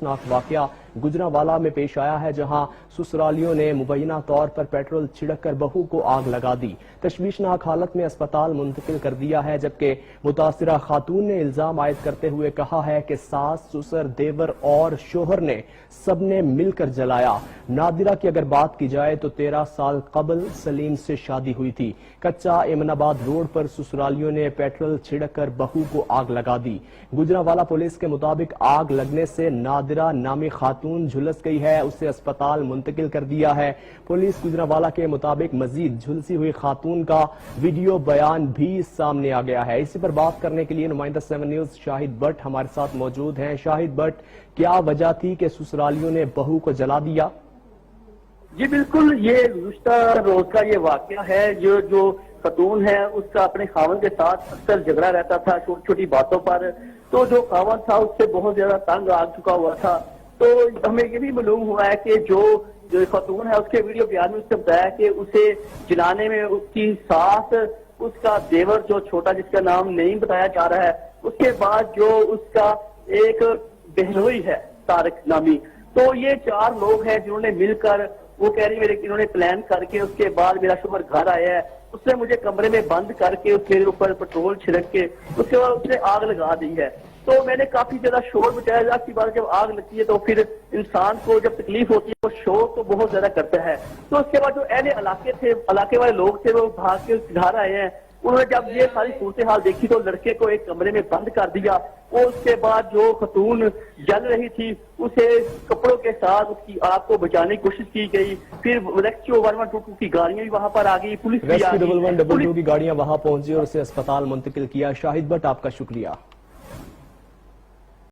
واقعہ گجرانوالہ میں پیش آیا ہے، جہاں سسرالیوں نے مبینہ طور پر پیٹرول چھڑک کر بہو کو آگ لگا دی۔ تشویشناک حالت میں اسپتال منتقل کر دیا ہے، جبکہ متاثرہ خاتون نے الزام عائد کرتے ہوئے کہا ہے کہ ساس، سسر، دیور اور شوہر نے سب نے مل کر جلایا۔ نادرہ کی اگر بات کی جائے تو 13 سال قبل سلیم سے شادی ہوئی تھی۔ کچا ایمن آباد روڈ پر سسرالیوں نے پیٹرول چھڑک کر بہو کو آگ لگا دی۔ گجرانوالہ پولیس کے مطابق آگ لگنے سے نادرہ نامی خاتون جھلس گئی ہے، اسے اسپتال منتقل کر دیا ہے۔ پولیس گجرانوالہ کے مطابق مزید جھلسی ہوئی خاتون کا ویڈیو بیان بھی سامنے آ گیا ہے۔ اسی پر بات کرنے کے لیے نمائندہ 7 نیوز شاہد بٹ ہمارے ساتھ موجود ہیں۔ شاہد بٹ، کیا وجہ تھی کہ سسرالیوں نے بہو کو جلا دیا؟ جی بالکل، یہ گزشتہ روز کا یہ واقعہ ہے۔ جو خاتون ہے اس کا اپنے خاوند کے ساتھ اکثر جھگڑا رہتا تھا چھوٹی چھوٹی باتوں پر، تو جو خاوند تھا اس سے بہت زیادہ تنگ آ چکا ہوا تھا۔ تو ہمیں یہ بھی معلوم ہوا ہے کہ جو خاتون ہے اس کے ویڈیو بیان میں اس نے بتایا کہ اسے جلانے میں اس کی ساس، اس کا دیور جو چھوٹا جس کا نام نہیں بتایا جا رہا ہے، اس کے بعد جو اس کا ایک بہنوئی ہے طارق نامی، تو یہ 4 لوگ ہیں جنہوں نے مل کر، وہ کہہ رہی ہے کہ انہوں نے پلان کر کے اس کے بعد میرا شوہر گھر آیا ہے، اس نے مجھے کمرے میں بند کر کے اس کے اوپر پیٹرول چھڑک کے اس کے بعد اس نے آگ لگا دی ہے۔ تو میں نے کافی زیادہ شور مچایا۔ ظاہر سی بات، جب آگ لگتی ہے تو پھر انسان کو جب تکلیف ہوتی ہے وہ شور تو بہت زیادہ کرتا ہے۔ تو اس کے بعد جو اہل علاقے تھے، علاقے والے لوگ تھے، وہ بھاگ کے گھر آئے ہیں۔ انہوں نے جب یہ ساری صورتحال دیکھی تو لڑکے کو ایک کمرے میں بند کر دیا، اور اس کے بعد جو خاتون جل رہی تھی اسے کپڑوں کے ساتھ اس کی آگ کو بچانے کی کوشش کی گئی۔ پھر ریسکیو 112 کی گاڑیاں بھی وہاں پر آ گئی، پولیس بھی آ گئی، 1122 کی گاڑیاں وہاں پہنچی اور اسے اسپتال منتقل کیا۔ شاہد بٹ، آپ کا شکریہ۔